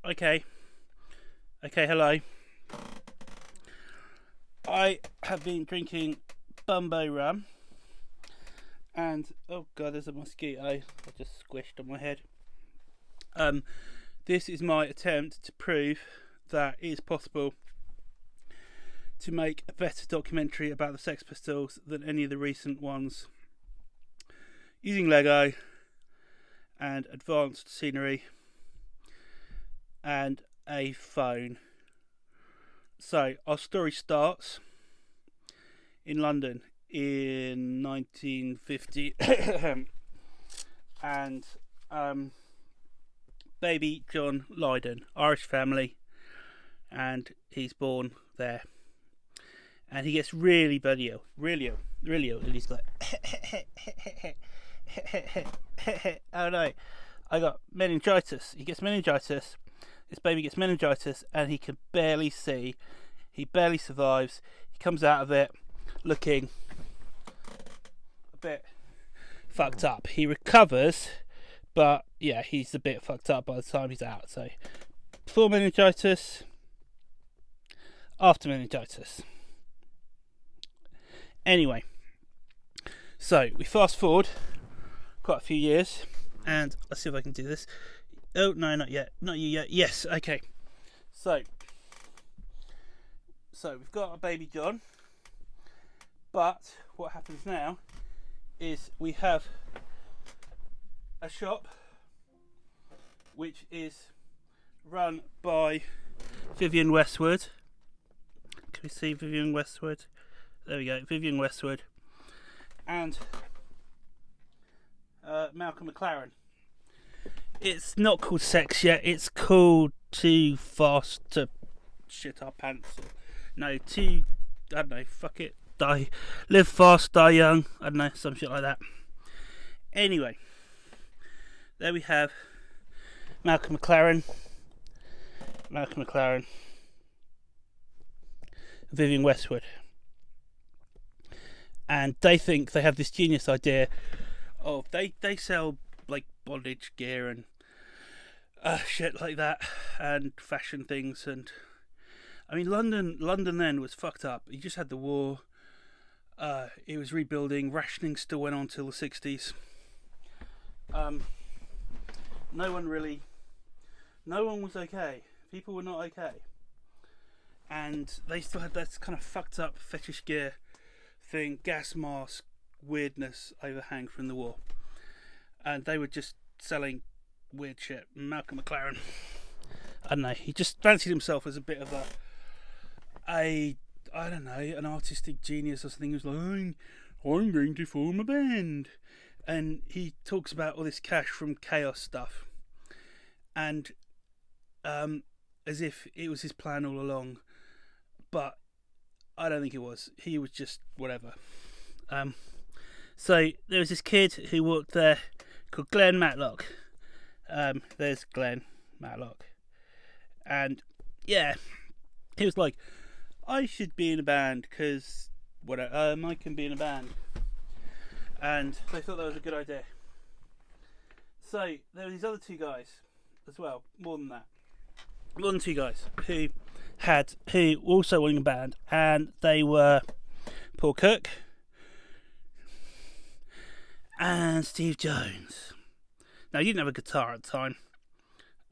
Okay. Okay, hello. I have been drinking Bumbo rum. And, oh god, there's a mosquito I just squished on my head. This is my attempt to prove that it is possible to make a better documentary about the Sex Pistols than any of the recent ones, using Lego and advanced scenery and a phone. So our story starts in London in 1950 and baby John Lydon, Irish family, and he's born there, and he gets really ill, and he's like oh no, I got meningitis. He gets meningitis. This baby gets meningitis and he can barely see. He barely survives. He comes out of it looking a bit fucked up. He recovers, but yeah, he's a bit fucked up by the time he's out. So, before meningitis, after meningitis. Anyway, so we fast forward quite a few years, and let's see if I can do this. Oh no, not yet. Not you yet. Yes, okay. So we've got a baby John, but what happens now is we have a shop which is run by Vivienne Westwood. Can we see Vivienne Westwood? There we go, Vivienne Westwood, and Malcolm McLaren. It's not called Sexc yet. It's called Too Fast to Shit Our Pants. No, I don't know. Fuck it. Die. Live fast, die young. I don't know. Some shit like that. Anyway, there we have Malcolm McLaren, Vivienne Westwood, and they think they have this genius idea of they sell like bondage gear and shit like that, and fashion things. And I mean, London then was fucked up. You just had the war. It was rebuilding. Rationing still went on till the 60s. No one was okay. People were not okay, and they still had that kind of fucked up fetish gear thing, gas mask weirdness overhang from the war, and they were just selling weird shit. Malcolm McLaren, I don't know, he just fancied himself as a bit of I don't know, an artistic genius or something. He was like, I'm going to form a band, and he talks about all this cash from Chaos stuff, and as if it was his plan all along, but I don't think it was. He was just whatever. So there was this kid who worked there called Glenn Matlock. There's Glenn Matlock, and yeah, he was like, I should be in a band because I can be in a band, and they thought that was a good idea. So there were these other two guys as well, more than two guys who also were in a band, and they were Paul Cook and Steve Jones. Now, he didn't have a guitar at the time,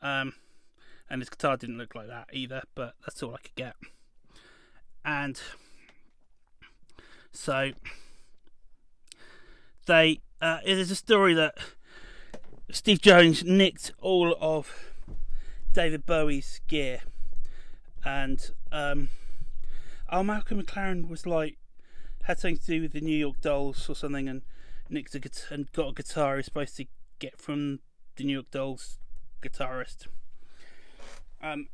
and his guitar didn't look like that either, but that's all I could get. And so there's a story that Steve Jones nicked all of David Bowie's gear, and Malcolm McLaren was like, had something to do with the New York Dolls or something, and nicked and got a guitar he was supposed to get from the New York Dolls guitarist. And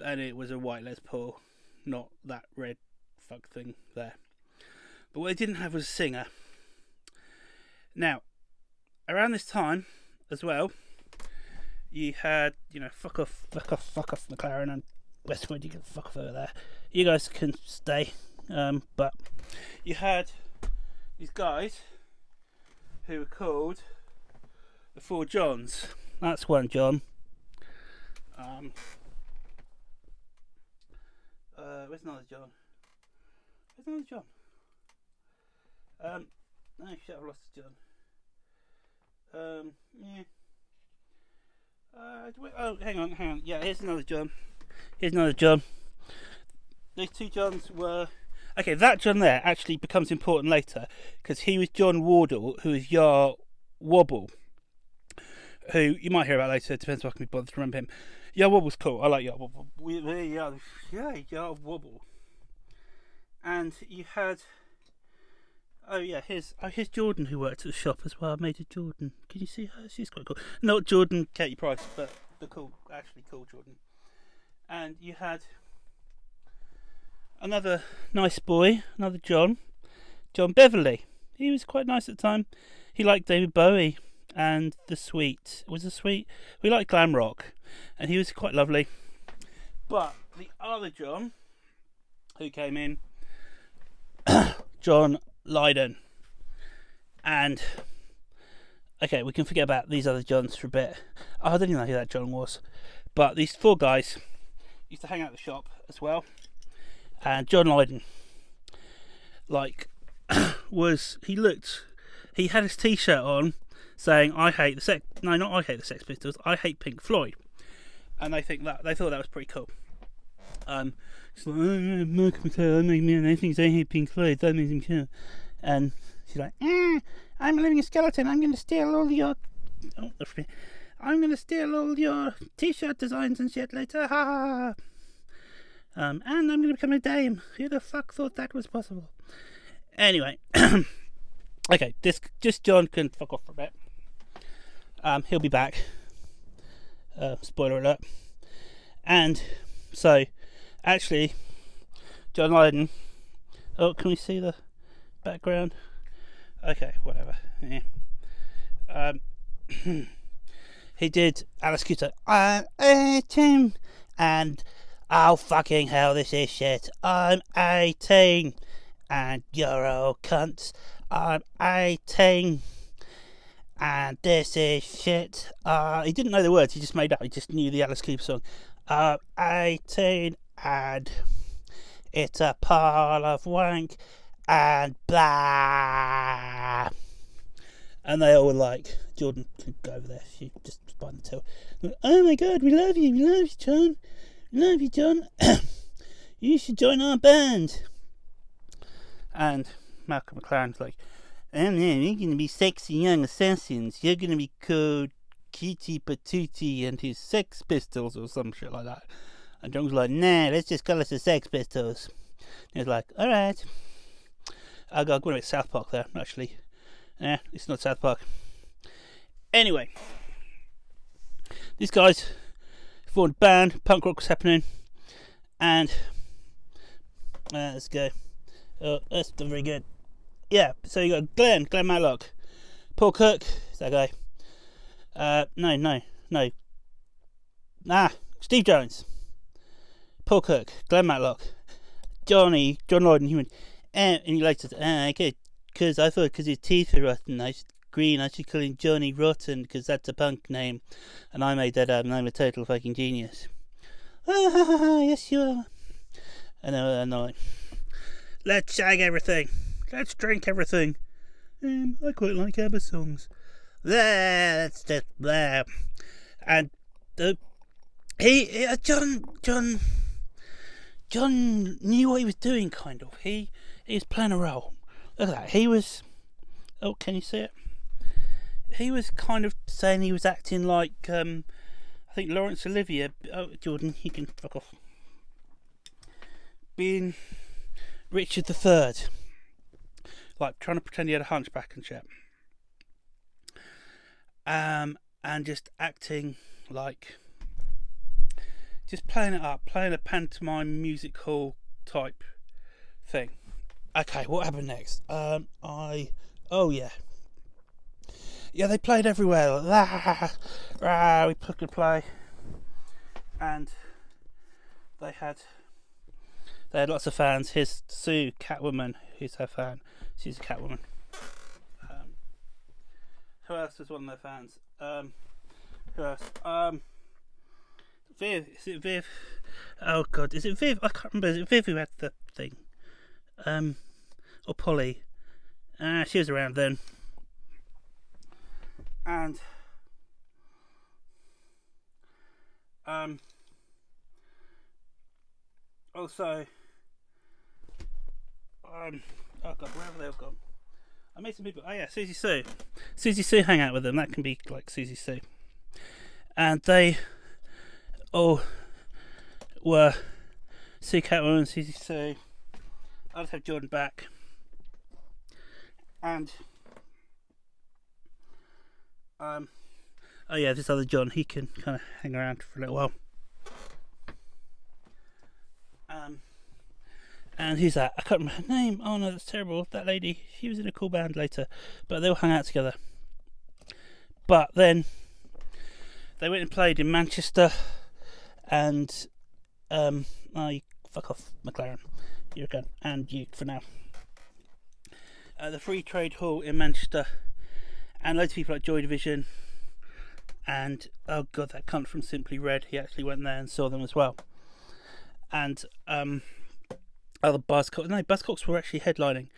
it was a white Les Paul, not that red fuck thing there. But what they didn't have was a singer. Now, around this time as well, you had, fuck off McLaren and Westwood, you can fuck off over there. You guys can stay. But you had these guys who were called the the 4 Johns. That's one John. Where's another John? Where's another John? No, shit, I've lost a John. Yeah. Oh, hang on. Yeah, here's another John. These 2 Johns were... Okay, that John there actually becomes important later, because he was John Wardle, who is Yar Wobble, who you might hear about later. It depends if I can be bothered to remember him. Yar Wobble's cool. I like Yar Wobble. Yar Wobble. And you had... Oh yeah, here's Jordan, who worked at the shop as well. Major Jordan. Can you see her? She's quite cool. Not Jordan Katie Price, but the actually cool Jordan. And you had another nice boy, another John Beverley. He was quite nice at the time. He liked David Bowie and the Sweet. We liked glam rock, and he was quite lovely. But the other John who came in, John Lydon. And okay, we can forget about these other Johns for a bit. I don't even know who that John was, but these 4 guys used to hang out at the shop as well. And John Lydon, like, he had his t-shirt on saying I hate the Sex Pistols, I hate Pink Floyd. And they thought that was pretty cool. She's like, Mark Mattel, I think I hate Pink Floyd, that makes him cool. And she's like, I'm a living skeleton, I'm going to steal all your t-shirt designs and shit later, ha ha ha. And I'm going to become a dame. Who the fuck thought that was possible? Anyway, okay, just John can fuck off for a bit. He'll be back. Spoiler alert. And so, actually, John Lydon. Oh, can we see the background? Okay, whatever. Yeah. He did Alice Cooper. I'm 18 and oh fucking hell, this is shit. I'm 18 and you're all cunts. I'm 18 and this is shit. He didn't know the words, he just made up. He just knew the Alice Cooper song. I'm 18 and it's a pile of wank and blah. And they all were like, Jordan can go over there. She just spun the tail. Oh my god, we love you, John. You should join our band. And Malcolm McLaren's like, oh man, we're going to be sexy young assassins. You're going to be called Kitty Patootie and his Sex Pistols or some shit like that. And John's like, nah, let's just call us the Sex Pistols. And he's like, alright. I got to South Park there, actually. Yeah, it's not South Park. Anyway, these guys formed a band, punk rock was happening, and let's go. Oh, that's not very good. Yeah, so you got Glenn Matlock, Paul Cook, is that guy? No. Steve Jones, Paul Cook, Glenn Matlock, John Lydon. He went, and he later said, okay, because I thought because his teeth were rotten, I should call him Johnny Rotten, because that's a punk name, and I made that up, and I'm a total fucking genius. Yes you are. And I'm like, let's shag everything, let's drink everything. I quite like ABBA songs. That's just blah. And John knew what he was doing, kind of. He was playing a role. Look at that. He was. Oh, can you see it? He was kind of saying he was acting like I think Laurence Olivier. Oh, Jordan, you can fuck off. Being Richard III, like trying to pretend he had a hunchback and shit. And just acting like, just playing it up, playing a pantomime music hall type thing. Okay, what happened next? Yeah, they played everywhere. We could play, and they had lots of fans. Here's Sue, Catwoman, who's her fan. She's a Catwoman. Who else was one of their fans? Who else? Viv. Is it Viv? Oh God, is it Viv? I can't remember. Is it Viv who had the thing? Or Polly? She was around then. And also oh God, where have they all gone? I made some people. Oh yeah, Susie Sue. Susie Sue hang out with them. That can be like Susie Sue. And they all were Sue Catwoman and Susie Sue. I'll just have Jordan back. And oh yeah, this other John, he can kind of hang around for a little while. And who's that? I can't remember her name. Oh no, that's terrible. That lady, she was in a cool band later, but they all hung out together. But then they went and played in Manchester, and oh, you fuck off, McLaren. You're a gun, and you for now. The Free Trade Hall in Manchester, and loads of people like Joy Division, and oh God, that cunt from Simply Red, he actually went there and saw them as well. And other Buzzcocks were actually headlining.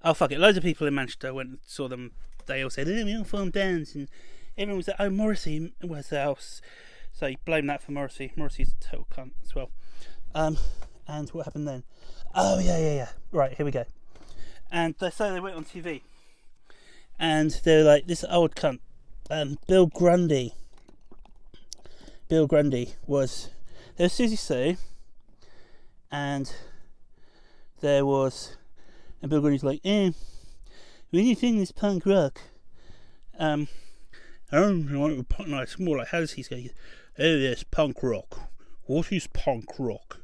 Oh fuck it, loads of people in Manchester went and saw them. They all said, we all formed bands, and everyone was like, oh, Morrissey was else. So you blame that for Morrissey. Morrissey's a total cunt as well. And what happened then? Oh yeah. Right, here we go. And they say they went on TV, and they were like, this old cunt, Bill Grundy. Bill Grundy was, there was Susie Sue, and there was, and Bill Grundy's like, when you think this punk rock, I don't know, no, it's more like, how does he say, oh yes, punk rock. What is punk rock?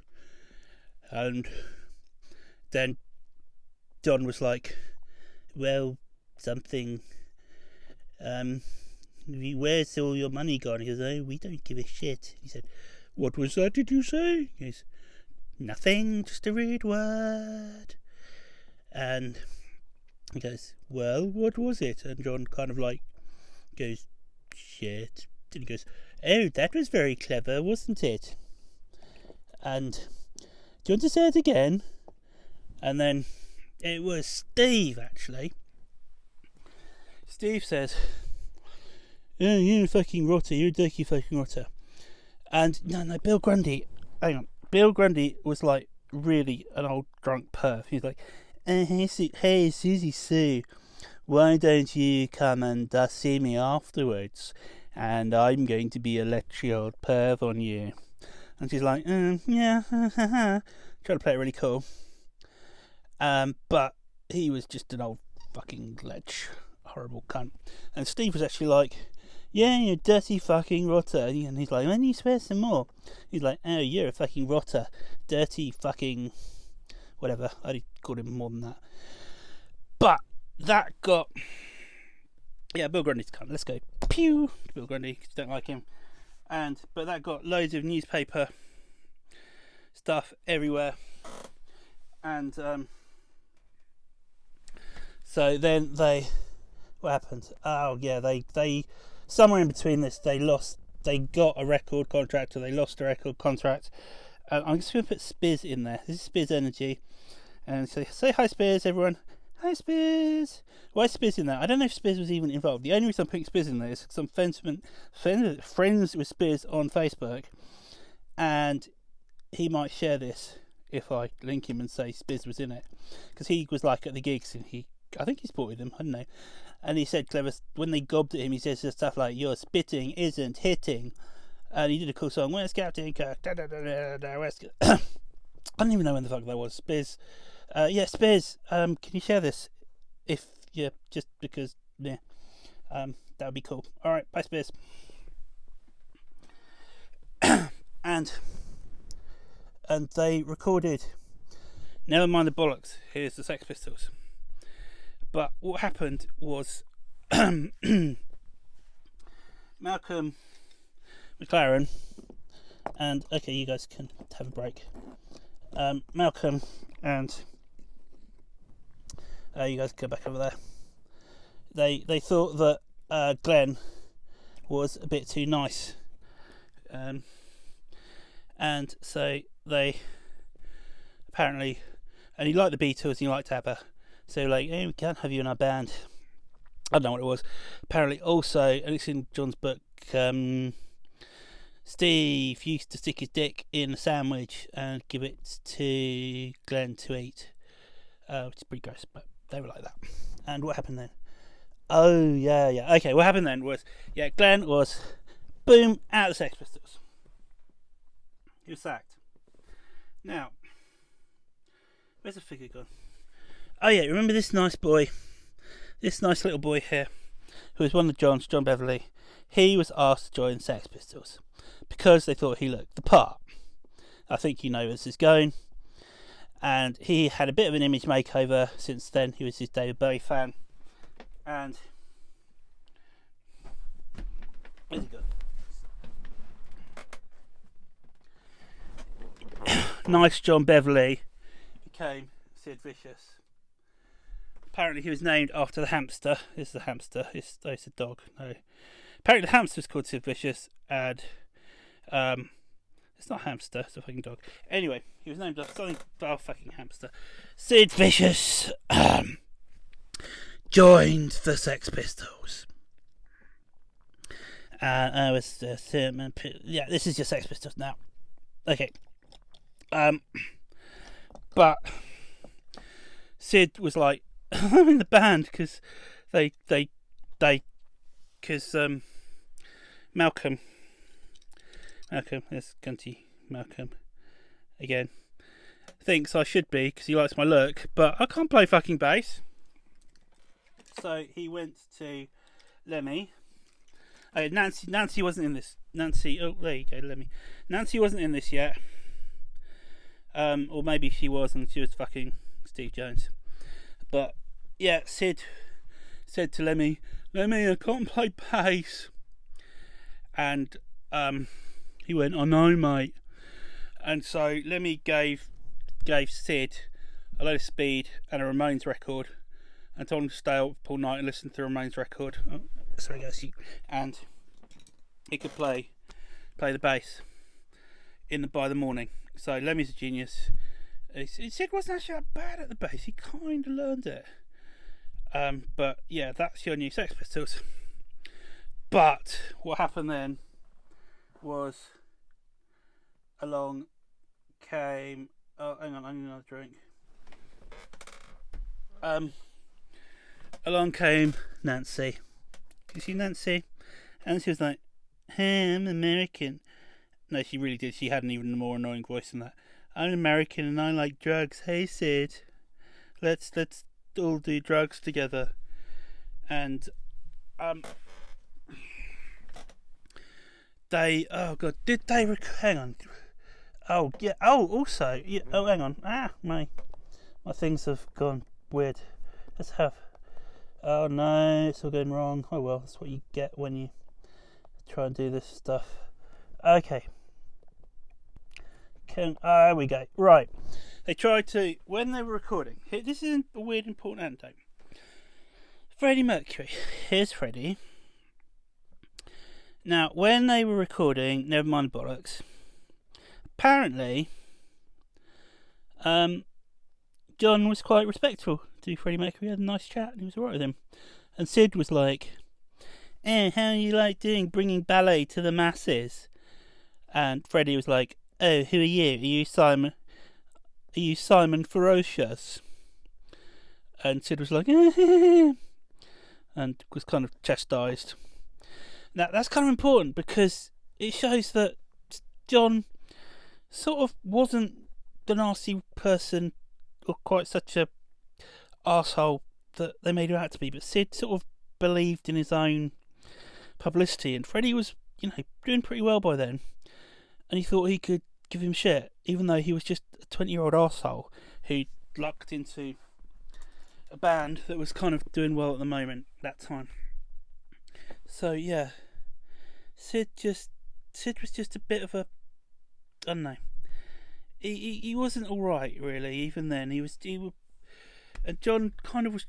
And then John was like, well, something, where's all your money gone? He goes, oh, we don't give a shit. He said, what was that, did you say? He goes, nothing, just a rude word. And he goes, well, what was it? And John kind of like goes, shit. And he goes, oh, that was very clever, wasn't it? And do you want to say it again? And then it was Steve, actually. Steve says, oh, you're a fucking rotter, you're a dirty fucking rotter. And no, Bill Grundy, hang on. Bill Grundy was like really an old drunk perv. He's like, hey Susie Sue, why don't you come and see me afterwards? And I'm going to be a lecture old perv on you. And she's like, yeah, trying to play it really cool. But he was just an old fucking lech, horrible cunt. And Steve was actually like, yeah, you dirty fucking rotter. And he's like, when do you swear some more? He's like, oh, you're a fucking rotter. Dirty fucking whatever. I called him more than that. But that got, yeah, Bill Grundy's cunt. Let's go pew to Bill Grundy, because you don't like him. But that got loads of newspaper stuff everywhere. And so then what happened? Oh yeah, they somewhere in between this, they got a record contract, or they lost a record contract. I'm just going to put Spiz in there. This is Spiz Energy. And so say hi Spiz, everyone. Hi Spiz. Why is Spiz in there? I don't know if Spiz was even involved. The only reason I'm putting Spiz in there is because I'm friends with Spiz on Facebook, and he might share this if I link him and say Spiz was in it, because he was like at the gigs, and I think he supported them, I don't know. And he said, clever, when they gobbed at him, he says stuff like, your spitting isn't hitting. And he did a cool song, where's Captain Kirk? Da, da, da, da, da, where's... I don't even know when the fuck that was. Spiz. Yeah, Spiz, can you share this? If, yeah, just because, yeah. That would be cool. Alright, bye Spiz. And they recorded Never Mind the Bollocks, here's the Sex Pistols. But what happened was Malcolm McLaren, and okay, you guys can have a break. Malcolm and you guys go back over there. They thought that Glenn was a bit too nice, and so they apparently, and he liked the Beatles and he liked ABBA, so like, hey, we can't have you in our band. I don't know what it was. Apparently also, and it's in John's book, Steve used to stick his dick in a sandwich and give it to Glenn to eat, which is pretty gross, but they were like that. And what happened then? Oh, yeah. Okay, what happened then was, Glenn was, boom, out of the Sex Pistols. He was sacked. Now, where's the figure gone? Oh yeah, remember this nice boy? This nice little boy here, who was one of John Beverly. He was asked to join the Sex Pistols because they thought he looked the part. I think you know where this is going. And he had a bit of an image makeover since then. He was his David Bowie fan. And where's he gone? Nice John Beverly became Sid Vicious. Apparently he was named after the hamster. This is the hamster. It's a dog. No. Apparently the hamster was called Sid Vicious, and it's not a hamster, it's a fucking dog. Anyway, he was named after something. Oh, fucking hamster. Sid Vicious joined the Sex Pistols. This is your Sex Pistols now. Okay. But Sid was like, I'm in the band because Malcolm, there's Gunty Malcolm again, thinks I should be because he likes my look, but I can't play fucking bass. So he went to Lemmy. Nancy wasn't in this. Nancy, oh there you go, Lemmy. Nancy wasn't in this yet. Or maybe she was and she was fucking Steve Jones. But yeah, Sid said to Lemmy, I can't play bass. And he went, I know, mate. And so Lemmy gave Sid a load of speed and a Ramones record, and told him to stay up all night and listen to the Ramones record. Oh, sorry guys, and he could play the bass by the morning. So Lemmy's a genius. Sid wasn't actually that bad at the bass. He kind of learned it. But yeah, that's your new Sex Pistols. But what happened then was along came. Oh, hang on, I need another drink. Along came Nancy. You see Nancy? And she was like, hey, I'm American. No, she really did. She had an even more annoying voice than that. I'm American and I like drugs. Hey, Sid, let's all do drugs together. And they, oh god, did they hang on? Oh yeah. Oh, also, yeah. Oh, hang on. My things have gone weird. Let's have. Oh no, it's all going wrong. Oh well, that's what you get when you try and do this stuff. Okay. There we go. Right. They tried to, when they were recording. This is a weird, important anecdote. Freddie Mercury. Here's Freddie. Now, when they were recording, never mind bollocks. Apparently, John was quite respectful to Freddie Mercury. He had a nice chat and he was alright with him. And Sid was like, how you like bringing ballet to the masses? And Freddie was like, oh, who are you? Are you Simon Ferocious? And Sid was like, and was kind of chastised. Now, that's kind of important because it shows that John sort of wasn't the nasty person or quite such a arsehole that they made him out to be, but Sid sort of believed in his own publicity, and Freddie was, doing pretty well by then, and he thought he could give him shit, even though he was just a 20-year-old arsehole who lucked into a band that was kind of doing well at the moment, that time. So yeah, Sid was just a bit of a, I don't know. He wasn't all right really. Even then, he was, and John kind of was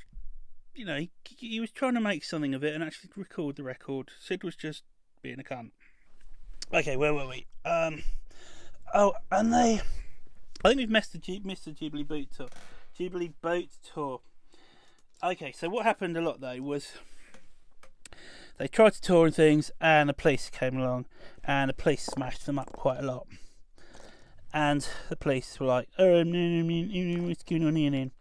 he was trying to make something of it and actually record the record. Sid was just being a cunt. Okay, where were we? And I think we've missed the Jubilee Boat Tour. Jubilee Boat Tour. Okay, so what happened a lot though was they tried to tour and things, and the police came along, and the police smashed them up quite a lot. And the police were like, "Oh, what's going on here?"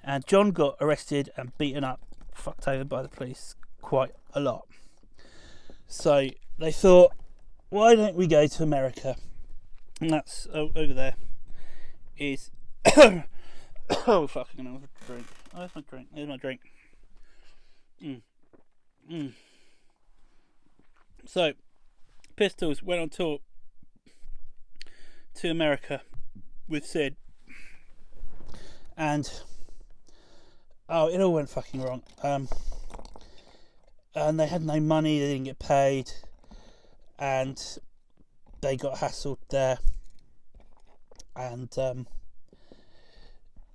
And John got arrested and beaten up, fucked over by the police quite a lot. So they thought, why don't we go to America? And that's over there. Is oh fucking hell, drink. Oh, there's my drink. There's my drink. So, Pistols went on tour to America with Sid, and it all went fucking wrong. And they had no money. They didn't get paid, and they got hassled there, and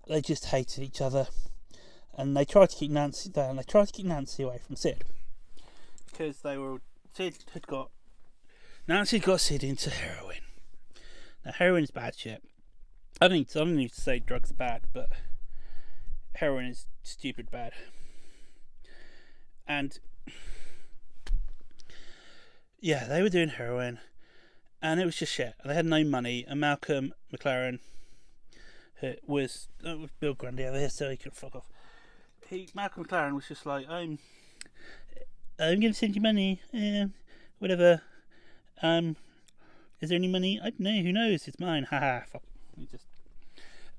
they just hated each other. And they tried to keep Nancy down. They tried to keep Nancy away from Sid because Nancy got Sid into heroin. Now heroin is bad shit. I don't need to say drugs are bad, but heroin is stupid bad. And yeah, they were doing heroin, and it was just shit. They had no money, and Malcolm McLaren was Bill Grundy over here, so he could fuck off. Malcolm McLaren was just like, I'm going to send you money, whatever. Is there any money? I don't know. Who knows? It's mine. Haha. Fuck.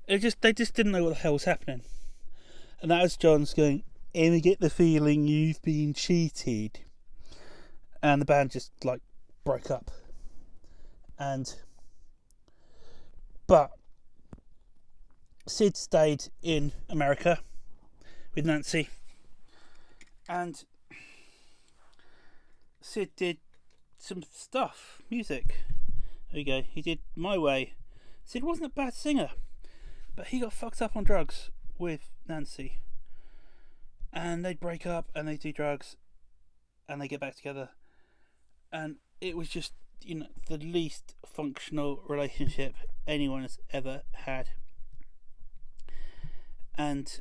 They just didn't know what the hell was happening, and that was John's going. And I get the feeling you've been cheated, and the band just like broke up. But Sid stayed in America with Nancy, and Sid did some stuff, music. There you go. He did My Way. Sid wasn't a bad singer, but he got fucked up on drugs with Nancy, and they'd break up and they'd do drugs and they get back together, and it was just the least functional relationship anyone has ever had. And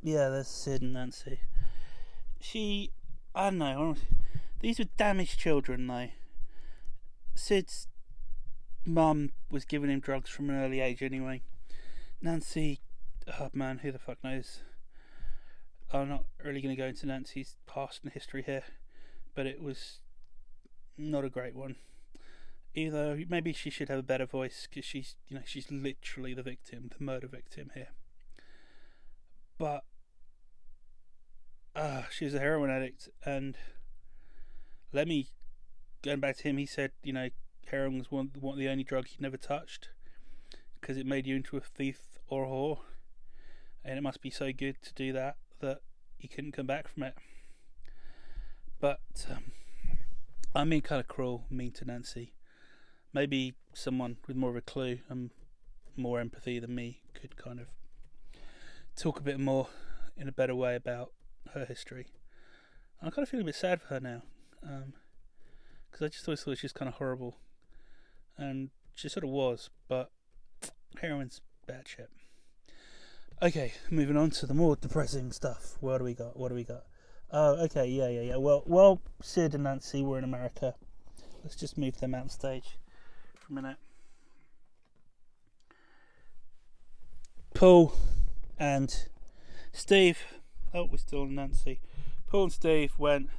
yeah, there's Sid and Nancy. I don't know, these were damaged children though. Sid's mum was giving him drugs from an early age anyway. Nancy, oh man, who the fuck knows? I'm not really going to go into Nancy's past and history here, but it was not a great one. Either maybe she should have a better voice, because she's literally the victim, the murder victim here. But she was a heroin addict, and going back to him, he said, heroin was one of the only drug he never touched, because it made you into a thief or a whore, and it must be so good to do that he couldn't come back from it. But I'm being kind of cruel, mean to Nancy. Maybe someone with more of a clue and more empathy than me could kind of talk a bit more in a better way about her history. I'm kind of feeling a bit sad for her now, because I just always thought she was kind of horrible, and she sort of was, but heroin's bad shit. Okay, moving on to the more depressing stuff. What do we got? Oh, okay, yeah. Well, Sid and Nancy were in America. Let's just move them out stage for a minute. Paul and Steve. Oh, we're still on Nancy. Paul and Steve went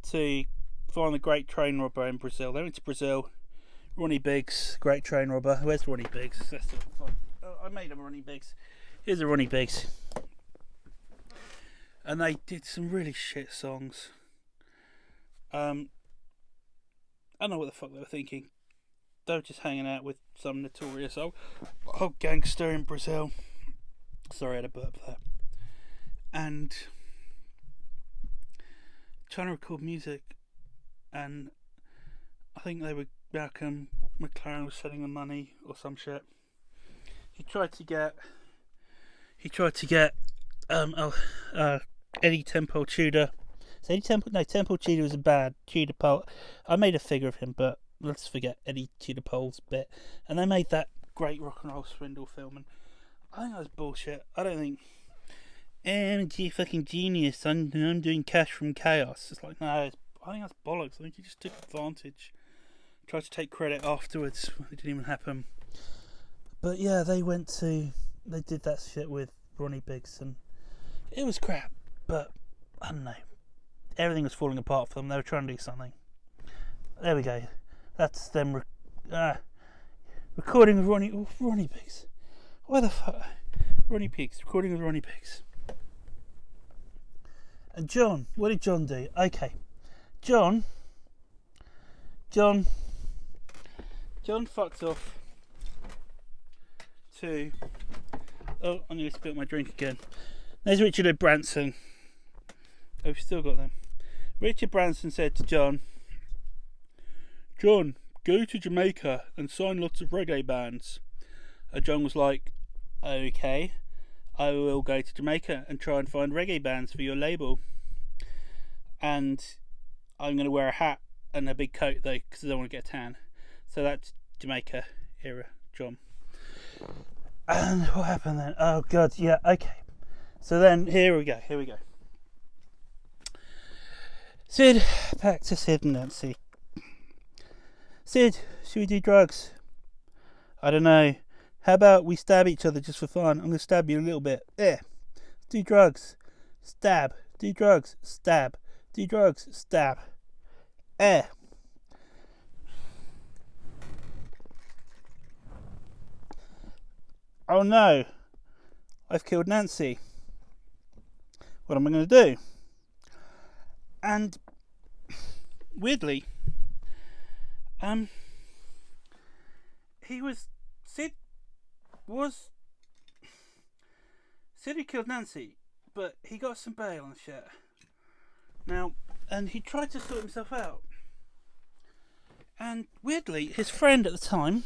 to find the great train robber in Brazil. They went to Brazil. Ronnie Biggs, great train robber. Where's Ronnie Biggs? I made him Ronnie Biggs. Here's a Ronnie Biggs. And they did some really shit songs. I don't know what the fuck they were thinking. They were just hanging out with some notorious old gangster in Brazil. Sorry, I had a burp there. And trying to record music. And I think Malcolm McLaren was selling them money or some shit. He tried he tried to get Eddie Temple Tudor. So Temple Tudor was a bad Tudor Pole. I made a figure of him, but let's forget Eddie Tudor Pole's bit. And they made that great rock and roll swindle film, and I think that was bullshit. I don't think I'm a fucking genius. I'm doing Cash from Chaos. It's like, no, I think that's bollocks. I think he just took advantage. Tried to take credit afterwards. It didn't even happen. But yeah, they did that shit with Ronnie Biggs, and it was crap. But I don't know. Everything was falling apart for them. They were trying to do something. There we go. That's them recording with Ronnie Biggs. Why the fuck? Ronnie Biggs. Recording with Ronnie Biggs. And John. What did John do? Okay. John fucked off to... Oh, I'm going to spill my drink again. There's Richard Branson. Oh, we've still got them. Richard Branson said to John, go to Jamaica and sign lots of reggae bands. And John was like, okay, I will go to Jamaica and try and find reggae bands for your label. And I'm going to wear a hat and a big coat though, because I don't want to get a tan. So that's Jamaica era John. And what happened then? Oh god, yeah, okay. So then, here we go. Sid, back to Sid and Nancy. Sid, should we do drugs? I don't know. How about we stab each other just for fun? I'm going to stab you a little bit. Yeah. Do drugs. Stab. Do drugs. Stab. Do drugs. Stab. Oh no. I've killed Nancy. What am I going to do? And weirdly, Sid who killed Nancy, but he got some bail and shit. Now, and he tried to sort himself out. And weirdly, his friend at the time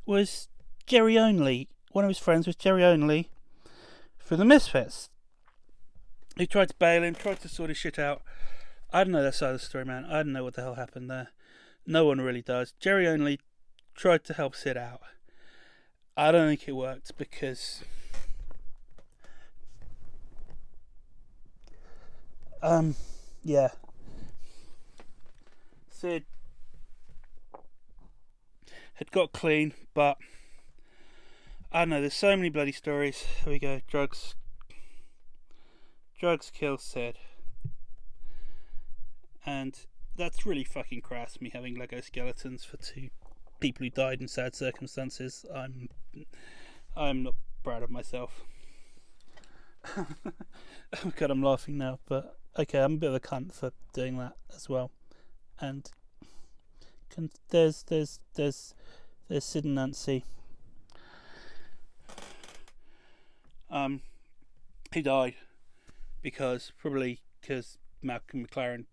was Jerry Only. One of his friends was Jerry Only for the Misfits. He tried to bail him, tried to sort his shit out. I don't know that side of the story, man. I don't know what the hell happened there. No one really does. Jerry Only tried to help Sid out. I don't think it worked because... yeah. Sid had got clean, but... I don't know, there's so many bloody stories. Here we go, drugs kill Sid. And that's really fucking crass, me having Lego skeletons for two people who died in sad circumstances. I'm not proud of myself. Oh god, I'm laughing now, but okay, I'm a bit of a cunt for doing that as well. And there's Sid and Nancy. He died probably because Malcolm McLaren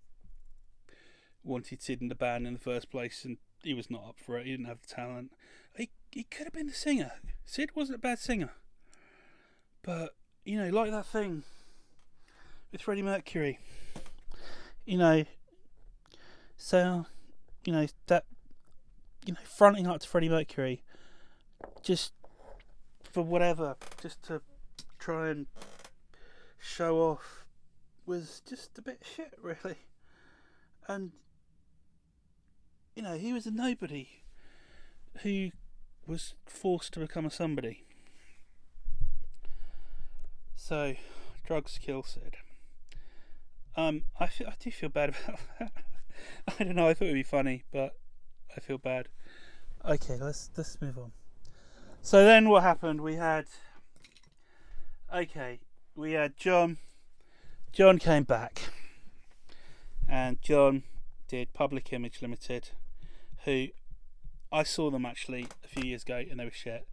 wanted Sid in the band in the first place, and he was not up for it. He didn't have the talent. He could have been the singer. Sid wasn't a bad singer, but you know, like that thing with Freddie Mercury. You know, so you know that fronting up to Freddie Mercury just for whatever, just to try and show off, was just a bit shit, really. And you know, he was a nobody who was forced to become a somebody. So drugs kill Sid. I do feel bad about that. I don't know, I thought it would be funny, but I feel bad. Okay, let's move on. So then what happened? We had John. John came back, and John did Public Image Limited, who I saw them actually a few years ago, and they were shit.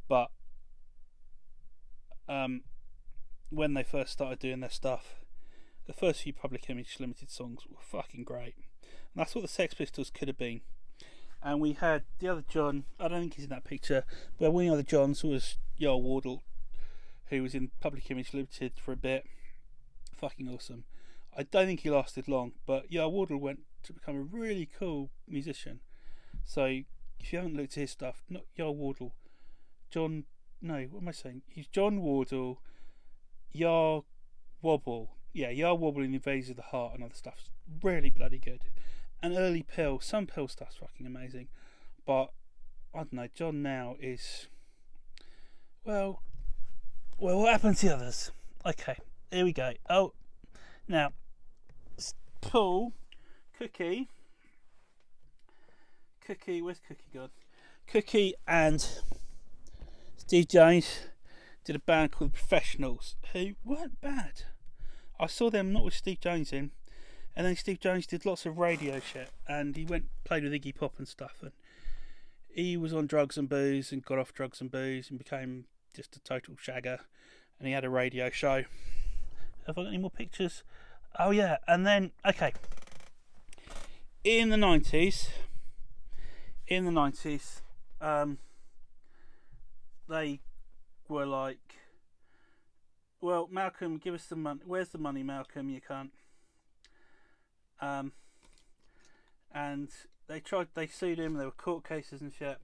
But when they first started doing their stuff, the first few Public Image Limited songs were fucking great. And that's what the Sex Pistols could have been. And we had the other John, I don't think he's in that picture, but one of the other Johns was Yoel Wardle, who was in Public Image Limited for a bit. Fucking awesome. I don't think he lasted long, but yeah, Wardle went to become a really cool musician. So if you haven't looked at his stuff, not Yar Wardle, John. No, what am I saying? He's John Wardle, Yar Wobble. Yeah, Yar Wobble in the Invaders of the Heart and other stuff's really bloody good. And early Pill, some Pill stuff's fucking amazing. But I don't know, John now is well, what happened to the others? Okay, here we go. Oh, now Paul, Cookie, where's Cookie gone? Cookie and Steve Jones did a band called The Professionals, who weren't bad. I saw them not with Steve Jones in, and then Steve Jones did lots of radio shit, and he played with Iggy Pop and stuff, and he was on drugs and booze and got off drugs and booze and became just a total shagger, and he had a radio show. Have I got any more pictures? Oh yeah, and then okay, in the 90s, they were like, well, Malcolm, give us the money. Where's the money, Malcolm? You can't. And they sued him. There were court cases and shit.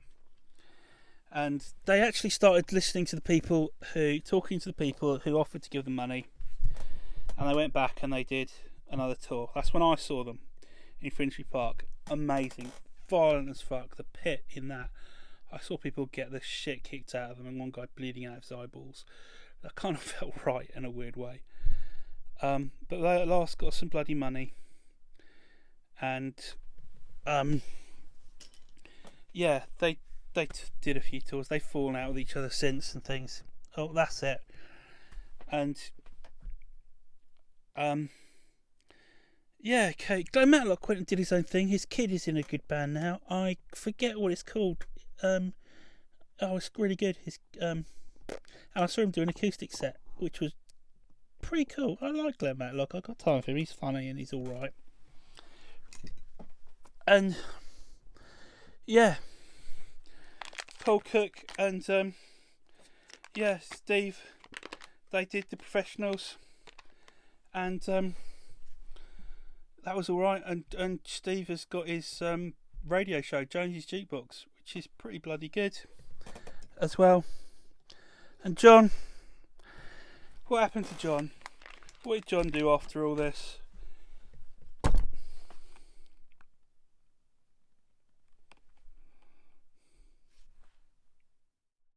And they actually started talking to the people who offered to give them money. And they went back and they did another tour. That's when I saw them in Finchley Park. Amazing, violent as fuck. The pit in that. I saw people get the shit kicked out of them, and one guy bleeding out of his eyeballs. That kind of felt right in a weird way. But they at last got some bloody money, and yeah, they did a few tours. They've fallen out with each other since and things. Oh, that's it. And yeah, okay. Glenn Matlock went and did his own thing. His kid is in a good band now. I forget what it's called. It's really good. And I saw him do an acoustic set, which was pretty cool. I like Glenn Matlock. I got time for him. He's funny and he's all right. And yeah, Paul Cook and Steve, they did The Professionals, and that was all right. And Steve has got his radio show, Jones's Jukebox, which is pretty bloody good as well. And John, what happened to John? What did John do after all this?